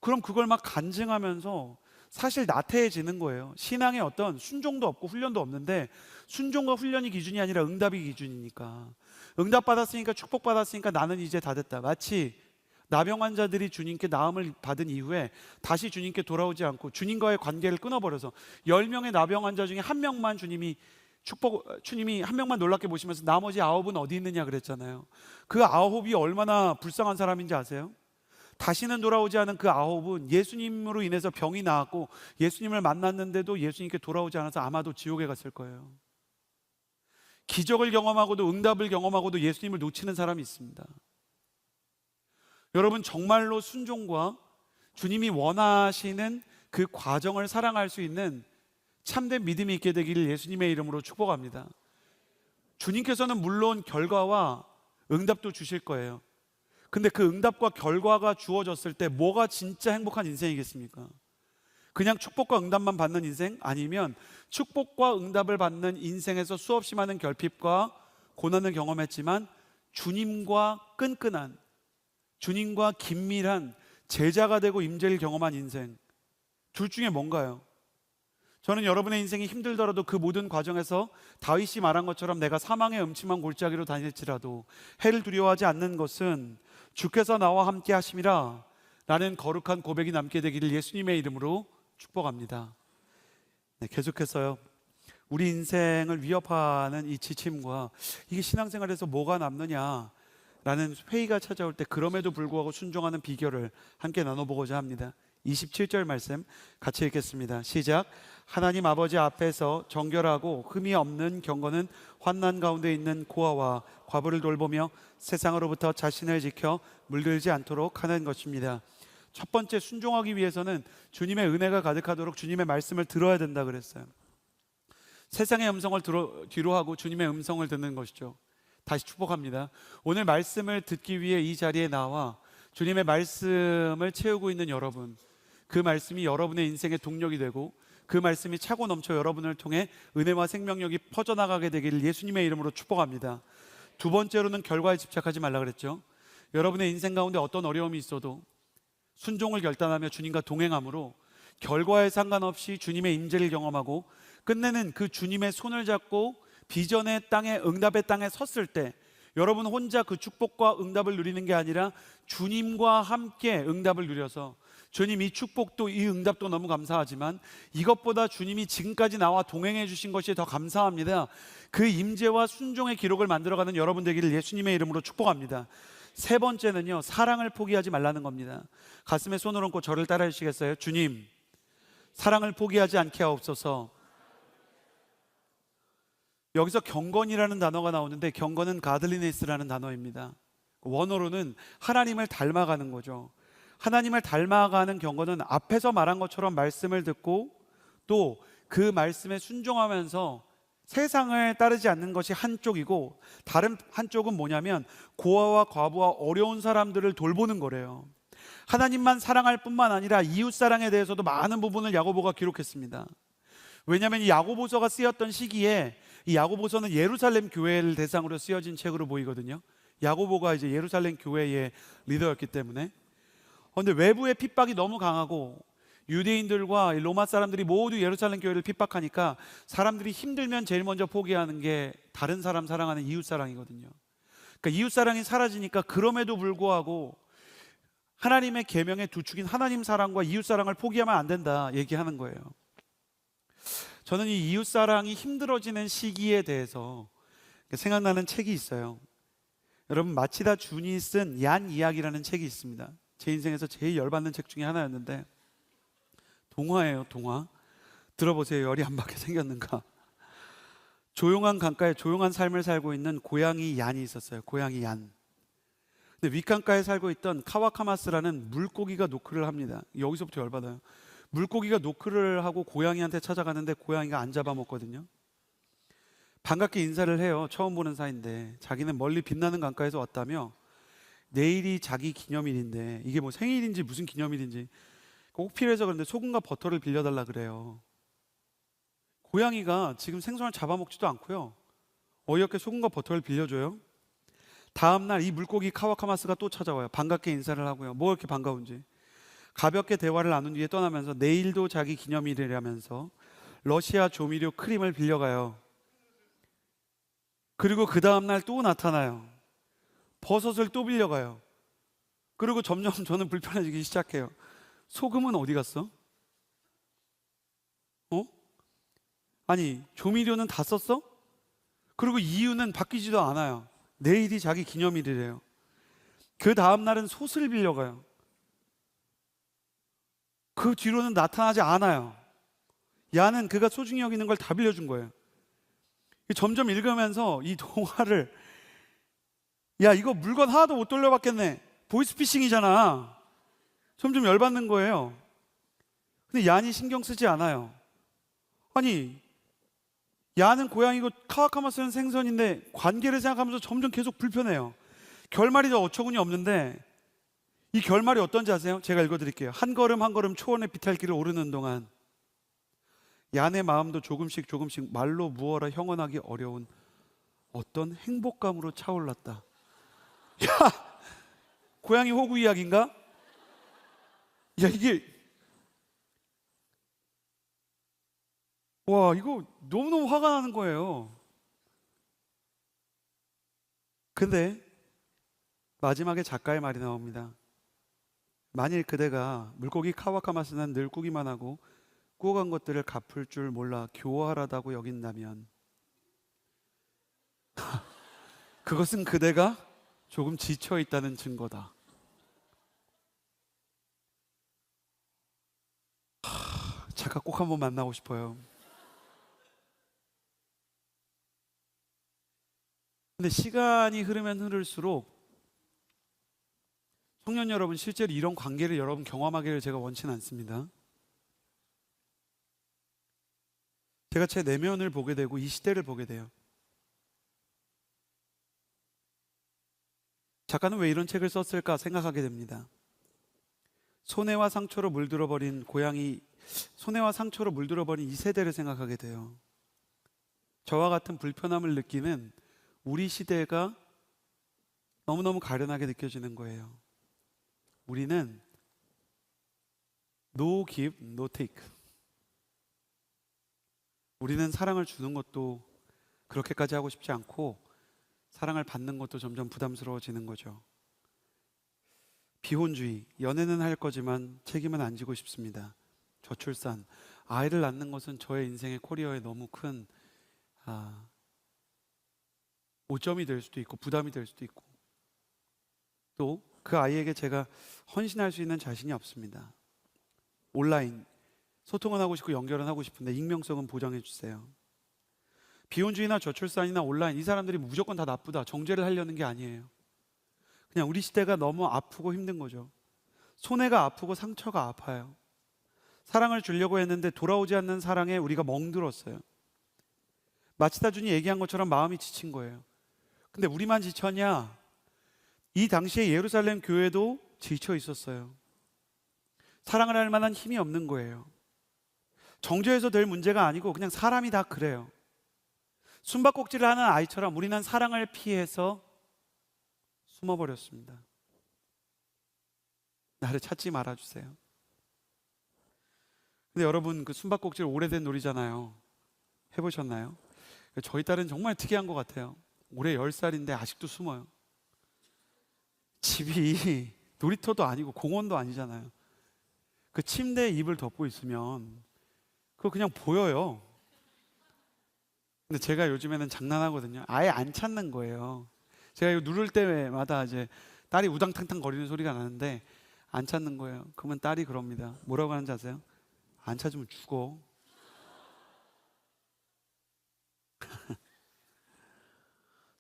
그럼 그걸 막 간증하면서 사실 나태해지는 거예요. 신앙에 어떤 순종도 없고 훈련도 없는데, 순종과 훈련이 기준이 아니라 응답이 기준이니까, 응답 받았으니까, 축복 받았으니까 나는 이제 다 됐다. 마치 나병 환자들이 주님께 나음을 받은 이후에 다시 주님께 돌아오지 않고 주님과의 관계를 끊어버려서 10명의 나병 환자 중에 한 명만 주님이 한 명만 놀랍게 보시면서 나머지 9은 어디 있느냐 그랬잖아요. 그 9이 얼마나 불쌍한 사람인지 아세요? 다시는 돌아오지 않은 그 9은 예수님으로 인해서 병이 나았고 예수님을 만났는데도 예수님께 돌아오지 않아서 아마도 지옥에 갔을 거예요. 기적을 경험하고도 응답을 경험하고도 예수님을 놓치는 사람이 있습니다. 여러분, 정말로 순종과 주님이 원하시는 그 과정을 사랑할 수 있는 참된 믿음이 있게 되기를 예수님의 이름으로 축복합니다. 주님께서는 물론 결과와 응답도 주실 거예요. 근데 그 응답과 결과가 주어졌을 때 뭐가 진짜 행복한 인생이겠습니까? 그냥 축복과 응답만 받는 인생? 아니면 축복과 응답을 받는 인생에서 수없이 많은 결핍과 고난을 경험했지만 주님과 끈끈한, 주님과 긴밀한 제자가 되고 임재를 경험한 인생, 둘 중에 뭔가요? 저는 여러분의 인생이 힘들더라도 그 모든 과정에서 다윗이 말한 것처럼 내가 사망의 음침한 골짜기로 다닐지라도 해를 두려워하지 않는 것은 주께서 나와 함께 하심이라 라는 거룩한 고백이 남게 되기를 예수님의 이름으로 축복합니다. 네, 계속해서요, 우리 인생을 위협하는 이 지침과 이게 신앙생활에서 뭐가 남느냐 라는 회의가 찾아올 때 그럼에도 불구하고 순종하는 비결을 함께 나눠보고자 합니다. 27절 말씀 같이 읽겠습니다. 시작. 하나님 아버지 앞에서 정결하고 흠이 없는 경건은 환난 가운데 있는 고아와 과부를 돌보며 세상으로부터 자신을 지켜 물들지 않도록 하는 것입니다. 첫 번째, 순종하기 위해서는 주님의 은혜가 가득하도록 주님의 말씀을 들어야 된다 그랬어요. 세상의 음성을 뒤로 하고 주님의 음성을 듣는 것이죠. 다시 축복합니다. 오늘 말씀을 듣기 위해 이 자리에 나와 주님의 말씀을 채우고 있는 여러분, 그 말씀이 여러분의 인생의 동력이 되고 그 말씀이 차고 넘쳐 여러분을 통해 은혜와 생명력이 퍼져나가게 되기를 예수님의 이름으로 축복합니다. 두 번째로는 결과에 집착하지 말라 그랬죠. 여러분의 인생 가운데 어떤 어려움이 있어도 순종을 결단하며 주님과 동행함으로 결과에 상관없이 주님의 임재를 경험하고 끝내는 그 주님의 손을 잡고 비전의 땅에, 응답의 땅에 섰을 때 여러분 혼자 그 축복과 응답을 누리는 게 아니라 주님과 함께 응답을 누려서 주님, 이 축복도 이 응답도 너무 감사하지만 이것보다 주님이 지금까지 나와 동행해 주신 것이 더 감사합니다. 그 임재와 순종의 기록을 만들어가는 여러분 되기를 예수님의 이름으로 축복합니다. 세 번째는요, 사랑을 포기하지 말라는 겁니다. 가슴에 손을 얹고 저를 따라 주시겠어요? 주님, 사랑을 포기하지 않게 하옵소서. 여기서 경건이라는 단어가 나오는데 경건은 가들리네스라는 단어입니다. 원어로는 하나님을 닮아가는 거죠. 하나님을 닮아가는 경건은 앞에서 말한 것처럼 말씀을 듣고 또 그 말씀에 순종하면서 세상을 따르지 않는 것이 한쪽이고, 다른 한쪽은 뭐냐면 고아와 과부와 어려운 사람들을 돌보는 거래요. 하나님만 사랑할 뿐만 아니라 이웃사랑에 대해서도 많은 부분을 야고보가 기록했습니다. 왜냐하면 이 야고보서가 쓰였던 시기에 이 야고보서는 예루살렘 교회를 대상으로 쓰여진 책으로 보이거든요. 야고보가 이제 예루살렘 교회의 리더였기 때문에. 그런데 외부의 핍박이 너무 강하고 유대인들과 로마 사람들이 모두 예루살렘 교회를 핍박하니까 사람들이 힘들면 제일 먼저 포기하는 게 다른 사람 사랑하는 이웃사랑이거든요. 그러니까 이웃사랑이 사라지니까 그럼에도 불구하고 하나님의 계명의 두 축인 하나님 사랑과 이웃사랑을 포기하면 안 된다 얘기하는 거예요. 저는 이 이웃사랑이 힘들어지는 시기에 대해서 생각나는 책이 있어요. 여러분, 마치다 준이 쓴 얀 이야기라는 책이 있습니다. 제 인생에서 제일 열받는 책 중에 하나였는데 동화예요. 동화. 들어보세요. 열이 안 받게 생겼는가. 조용한 강가에 조용한 삶을 살고 있는 고양이 얀이 있었어요. 고양이 얀. 근데 윗강가에 살고 있던 카와카마스라는 물고기가 노크를 합니다. 여기서부터 열받아요. 물고기가 노크를 하고 고양이한테 찾아가는데 고양이가 안 잡아먹거든요. 반갑게 인사를 해요. 처음 보는 사이인데 자기는 멀리 빛나는 강가에서 왔다며 내일이 자기 기념일인데 이게 뭐 생일인지 무슨 기념일인지 꼭 필요해서 그런데 소금과 버터를 빌려달라 그래요. 고양이가 지금 생선을 잡아먹지도 않고요, 어이없게 소금과 버터를 빌려줘요. 다음날 이 물고기 카와카마스가 또 찾아와요. 반갑게 인사를 하고요. 뭐 이렇게 반가운지 가볍게 대화를 나눈 뒤에 떠나면서 내일도 자기 기념일이라면서 러시아 조미료 크림을 빌려가요. 그리고 그 다음날 또 나타나요. 버섯을 또 빌려가요. 그리고 점점 저는 불편해지기 시작해요. 소금은 어디 갔어? 아니, 조미료는 다 썼어? 그리고 이유는 바뀌지도 않아요. 내일이 자기 기념일이래요. 그 다음날은 솥을 빌려가요. 그 뒤로는 나타나지 않아요. 야는 그가 소중히 여기는 걸 다 빌려준 거예요. 점점 읽으면서 이 동화를, 야, 이거 물건 하나도 못 돌려받겠네. 보이스피싱이잖아. 점점 열받는 거예요. 근데 얀이 신경 쓰지 않아요. 아니, 야는 고양이고 카와카마스는 생선인데 관계를 생각하면서 점점 계속 불편해요. 결말이 더 어처구니 없는데, 이 결말이 어떤지 아세요? 제가 읽어드릴게요. 한 걸음 한 걸음 초원의 비탈길을 오르는 동안 얀의 마음도 조금씩 말로 무어라 형언하기 어려운 어떤 행복감으로 차올랐다. 야, 고양이 호구 이야기인가? 야, 이게, 와, 이거 너무너무 화가 나는 거예요. 근데 마지막에 작가의 말이 나옵니다. 만일 그대가 물고기 카와카마스는 늘 꾸기만 하고 꾸어간 것들을 갚을 줄 몰라 교활하다고 여긴다면 그것은 그대가 조금 지쳐 있다는 증거다. 작가 꼭 한번 만나고 싶어요. 근데 시간이 흐르면 흐를수록 청년 여러분, 실제로 이런 관계를 여러분 경험하기를 제가 원치는 않습니다. 제가 제 내면을 보게 되고 이 시대를 보게 돼요. 작가는 왜 이런 책을 썼을까 생각하게 됩니다. 손해와 상처로 물들어버린 이 세대를 생각하게 돼요. 저와 같은 불편함을 느끼는 우리 시대가 너무너무 가련하게 느껴지는 거예요. 우리는 no give, no take. 우리는 사랑을 주는 것도 그렇게까지 하고 싶지 않고 사랑을 받는 것도 점점 부담스러워지는 거죠. 비혼주의, 연애는 할 거지만 책임은 안 지고 싶습니다. 저출산, 아이를 낳는 것은 저의 인생의 커리어에 너무 큰 오점이 될 수도 있고 부담이 될 수도 있고, 또 그 아이에게 제가 헌신할 수 있는 자신이 없습니다. 온라인 소통은 하고 싶고 연결은 하고 싶은데 익명성은 보장해 주세요. 비혼주의나 저출산이나 온라인, 이 사람들이 무조건 다 나쁘다, 정죄를 하려는 게 아니에요. 그냥 우리 시대가 너무 아프고 힘든 거죠. 손해가 아프고 상처가 아파요. 사랑을 주려고 했는데 돌아오지 않는 사랑에 우리가 멍들었어요. 마치다 준이 얘기한 것처럼 마음이 지친 거예요. 근데 우리만 지쳤냐? 이 당시에 예루살렘 교회도 지쳐 있었어요. 사랑을 할 만한 힘이 없는 거예요. 정죄해서 될 문제가 아니고 그냥 사람이 다 그래요. 숨바꼭질을 하는 아이처럼 우리는 사랑을 피해서 숨어버렸습니다. 나를 찾지 말아주세요. 근데 여러분, 그 숨바꼭질 오래된 놀이잖아요. 해보셨나요? 저희 딸은 정말 특이한 것 같아요. 올해 10살인데 아직도 숨어요. 집이 놀이터도 아니고 공원도 아니잖아요. 그 침대에 이불 덮고 있으면 그거 그냥 보여요. 근데 제가 요즘에는 장난하거든요. 아예 안 찾는 거예요. 제가 이거 누를 때마다 이제 딸이 우당탕탕 거리는 소리가 나는데 안 찾는 거예요. 그러면 딸이 그럽니다. 뭐라고 하는지 아세요? 안 찾으면 죽어.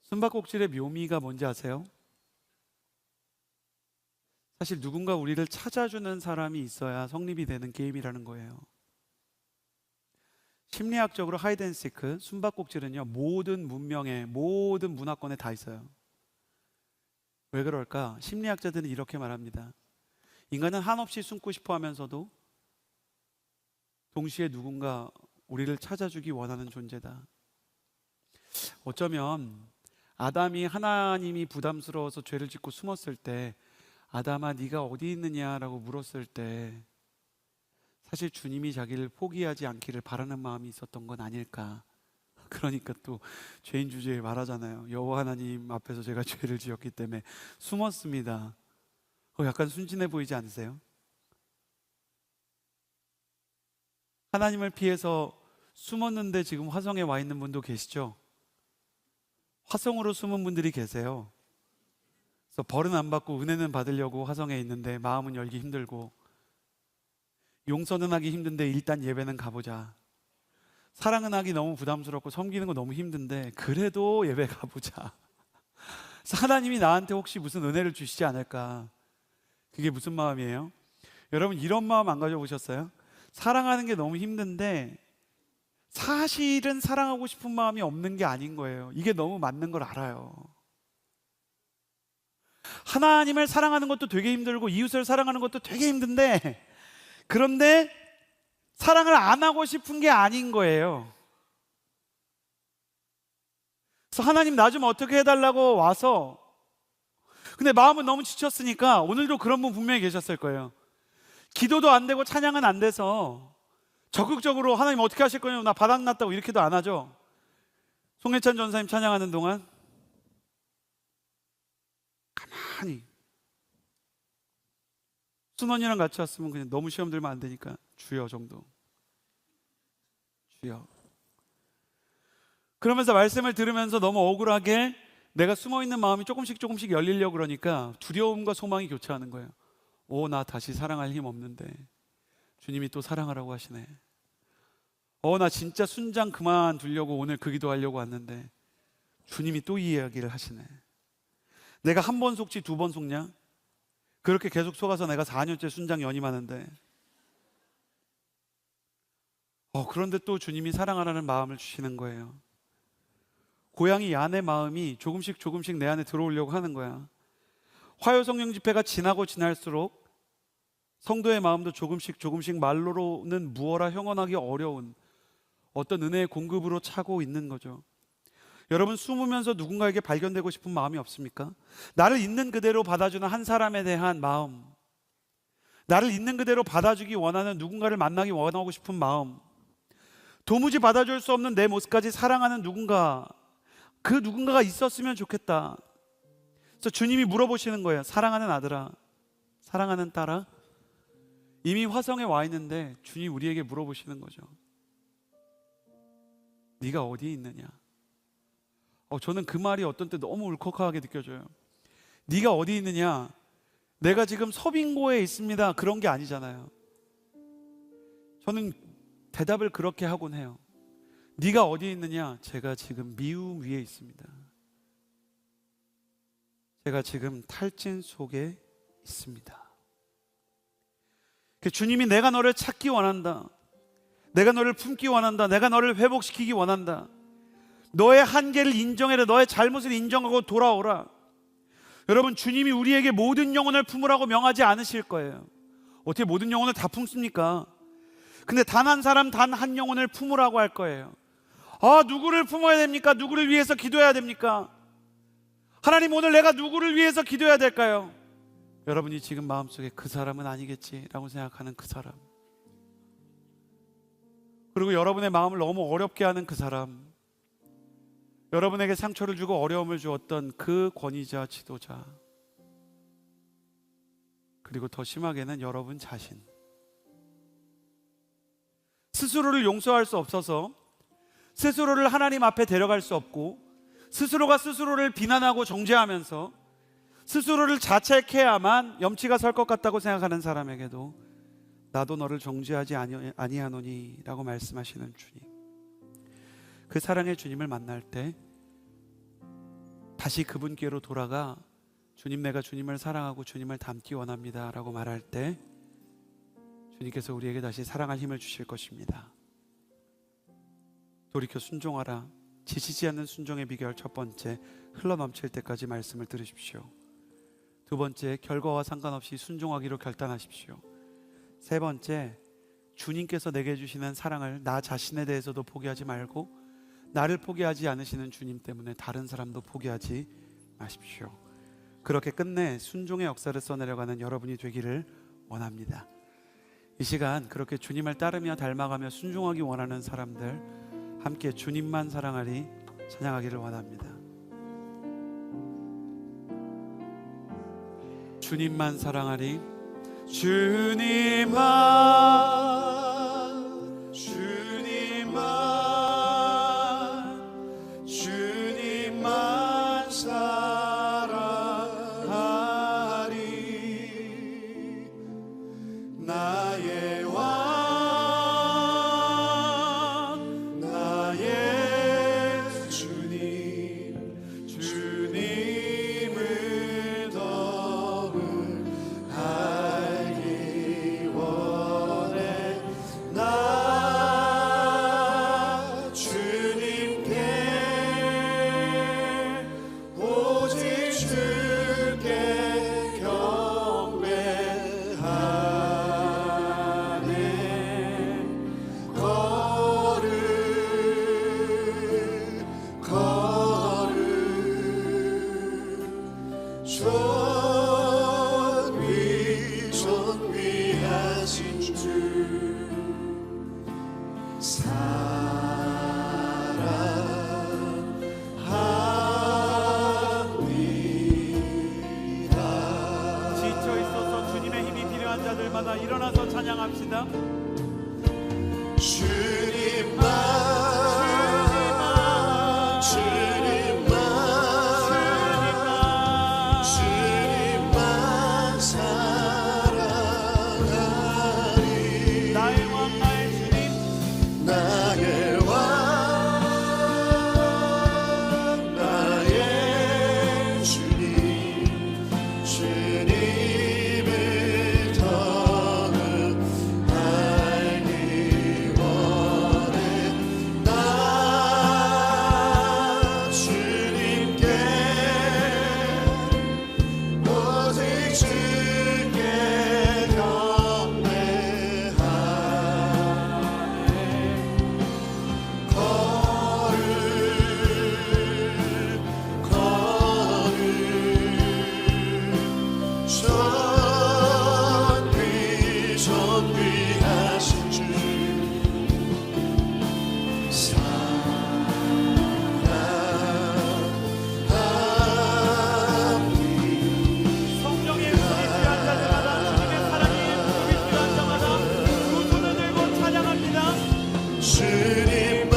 숨바꼭질의 묘미가 뭔지 아세요? 사실 누군가 우리를 찾아주는 사람이 있어야 성립이 되는 게임이라는 거예요. 심리학적으로 하이드앤시크, 숨바꼭질은요, 모든 문명에, 모든 문화권에 다 있어요. 왜 그럴까? 심리학자들은 이렇게 말합니다. 인간은 한없이 숨고 싶어 하면서도 동시에 누군가 우리를 찾아주기 원하는 존재다. 어쩌면 아담이 하나님이 부담스러워서 죄를 짓고 숨었을 때, 아담아 네가 어디 있느냐라고 물었을 때 사실 주님이 자기를 포기하지 않기를 바라는 마음이 있었던 건 아닐까. 그러니까 또 죄인 주제에 말하잖아요. 여호와 하나님 앞에서 제가 죄를 지었기 때문에 숨었습니다. 약간 순진해 보이지 않으세요? 하나님을 피해서 숨었는데 지금 화성에 와 있는 분도 계시죠? 화성으로 숨은 분들이 계세요. 그래서 벌은 안 받고 은혜는 받으려고 화성에 있는데 마음은 열기 힘들고, 용서는 하기 힘든데 일단 예배는 가보자. 사랑은 하기 너무 부담스럽고 섬기는 거 너무 힘든데 그래도 예배 가보자. 하나님이 나한테 혹시 무슨 은혜를 주시지 않을까? 그게 무슨 마음이에요? 여러분 이런 마음 안 가져보셨어요? 사랑하는 게 너무 힘든데 사실은 사랑하고 싶은 마음이 없는 게 아닌 거예요. 이게 너무 맞는 걸 알아요. 하나님을 사랑하는 것도 되게 힘들고 이웃을 사랑하는 것도 되게 힘든데 그런데 사랑을 안 하고 싶은 게 아닌 거예요. 그래서 하나님 나 좀 어떻게 해달라고 와서 근데 마음은 너무 지쳤으니까 오늘도 그런 분 분명히 계셨을 거예요. 기도도 안 되고 찬양은 안 돼서 적극적으로 하나님 어떻게 하실 거냐고 나 바닥났다고 이렇게도 안 하죠. 송혜찬 전사님 찬양하는 동안 가만히 순원이랑 같이 왔으면 그냥 너무 시험 들면 안 되니까 주여 정도. 주여. 그러면서 말씀을 들으면서 너무 억울하게 내가 숨어있는 마음이 조금씩 열리려고 그러니까 두려움과 소망이 교차하는 거예요. 오, 나 다시 사랑할 힘 없는데 주님이 또 사랑하라고 하시네. 나 진짜 순장 그만두려고 오늘 그 기도하려고 왔는데 주님이 또 이 이야기를 하시네. 내가 한 번 속지 두 번 속냐? 그렇게 계속 속아서 내가 4년째 순장 연임하는데 그런데 또 주님이 사랑하라는 마음을 주시는 거예요. 고양이 얀의 마음이 조금씩 내 안에 들어오려고 하는 거야. 화요성령 집회가 지나고 지날수록 성도의 마음도 조금씩 말로는 무어라 형언하기 어려운 어떤 은혜의 공급으로 차고 있는 거죠. 여러분 숨으면서 누군가에게 발견되고 싶은 마음이 없습니까? 나를 있는 그대로 받아주는 한 사람에 대한 마음, 나를 있는 그대로 받아주기 원하는 누군가를 만나기 원하고 싶은 마음, 도무지 받아줄 수 없는 내 모습까지 사랑하는 누군가, 그 누군가가 있었으면 좋겠다. 그래서 주님이 물어보시는 거예요. 사랑하는 아들아, 사랑하는 딸아. 이미 화성에 와 있는데 주님 우리에게 물어보시는 거죠. 네가 어디에 있느냐? 저는 그 말이 어떤 때 너무 울컥하게 느껴져요. 네가 어디 있느냐? 내가 지금 서빙고에 있습니다. 그런 게 아니잖아요. 저는 대답을 그렇게 하곤 해요. 네가 어디 있느냐? 제가 지금 미움 위에 있습니다. 제가 지금 탈진 속에 있습니다. 주님이 내가 너를 찾기 원한다. 내가 너를 품기 원한다. 내가 너를 회복시키기 원한다. 너의 한계를 인정해라. 너의 잘못을 인정하고 돌아오라. 여러분 주님이 우리에게 모든 영혼을 품으라고 명하지 않으실 거예요. 어떻게 모든 영혼을 다 품습니까? 근데 단 한 사람 단 한 영혼을 품으라고 할 거예요. 누구를 품어야 됩니까? 누구를 위해서 기도해야 됩니까? 하나님 오늘 내가 누구를 위해서 기도해야 될까요? 여러분이 지금 마음속에 그 사람은 아니겠지라고 생각하는 그 사람, 그리고 여러분의 마음을 너무 어렵게 하는 그 사람, 여러분에게 상처를 주고 어려움을 주었던 그 권위자, 지도자, 그리고 더 심하게는 여러분 자신, 스스로를 용서할 수 없어서 스스로를 하나님 앞에 데려갈 수 없고 스스로가 스스로를 비난하고 정죄하면서 스스로를 자책해야만 염치가 설 것 같다고 생각하는 사람에게도 나도 너를 정죄하지 아니하노니 라고 말씀하시는 주님, 그 사랑의 주님을 만날 때 다시 그분께로 돌아가 주님 내가 주님을 사랑하고 주님을 닮기 원합니다 라고 말할 때 주님께서 우리에게 다시 사랑할 힘을 주실 것입니다. 돌이켜 순종하라. 지치지 않는 순종의 비결 첫 번째, 흘러넘칠 때까지 말씀을 들으십시오. 두 번째, 결과와 상관없이 순종하기로 결단하십시오. 세 번째, 주님께서 내게 주시는 사랑을 나 자신에 대해서도 포기하지 말고 나를 포기하지 않으시는 주님 때문에 다른 사람도 포기하지 마십시오. 그렇게 끝내 순종의 역사를 써내려가는 여러분이 되기를 원합니다. 이 시간 그렇게 주님을 따르며 닮아가며 순종하기 원하는 사람들 함께 주님만 사랑하리 찬양하기를 원합니다. 주님만 사랑하리, 주님만 사랑하리. 나의 왕 자들마다 일어나서 찬양합시다. 주님만 사랑하리. 나의 왕 나의 주님, 나의 왕 나의 주님, 주님을 더욱 알기 원해. 나 주님께 오직 주께 존귀하신 주 사랑합니다. 성령의 음성이 필요한 자들마다 주님의 사랑이 음성이 필요한 자마다 두 손을 들고 찬양합니다. 주님만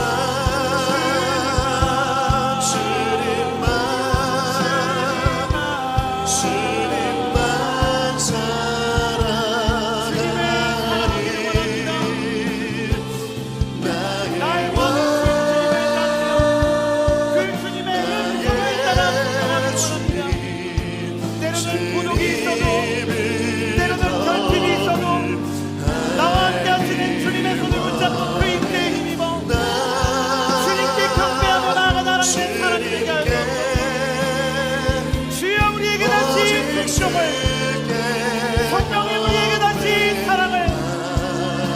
성령이 우리에게 다시 사랑을,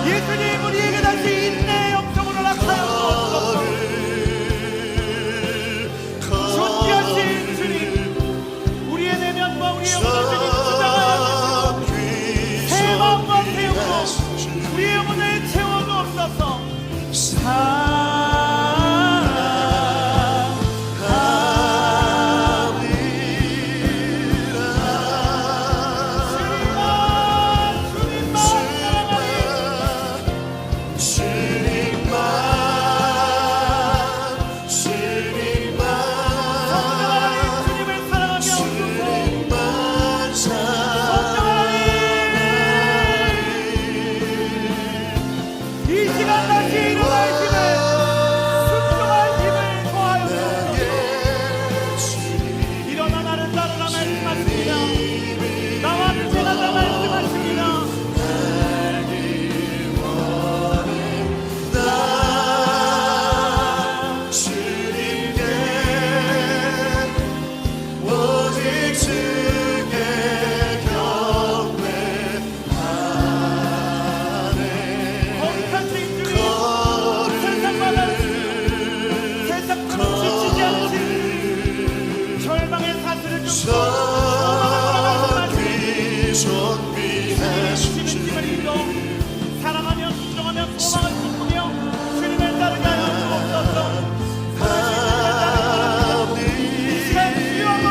예수님 우리에게 다시 인내의 영성으로 나타내 주옵소서. 존귀하신 주님, 우리의 내면과 우리의 영혼을 주님 주장하여 주시고 새 마음과 새 영으로 우리의 영혼을 채워주옵소서. 사랑하며 순종하며 소망을 품으며 주님을 따르게 하여 주옵소서. 이 시간 주여만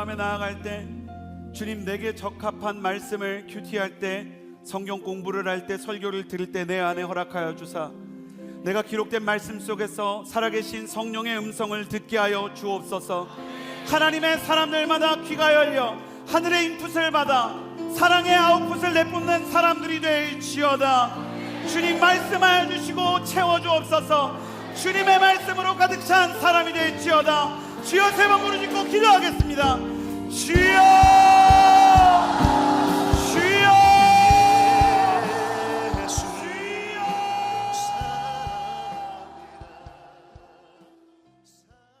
마음에 나아갈 때, 주님 내게 적합한 말씀을 큐티할 때, 성경 공부를 할 때, 설교를 들을 때 내 안에 허락하여 주사 내가 기록된 말씀 속에서 살아계신 성령의 음성을 듣게 하여 주옵소서. 하나님의 사람들마다 귀가 열려 하늘의 인풋을 받아 사랑의 아웃풋을 내뿜는 사람들이 될지어다. 주님 말씀하여 주시고 채워주옵소서. 주님의 말씀으로 가득 찬 사람이 될지어다. 주여 세 번 부르짖고 기도하겠습니다. 주여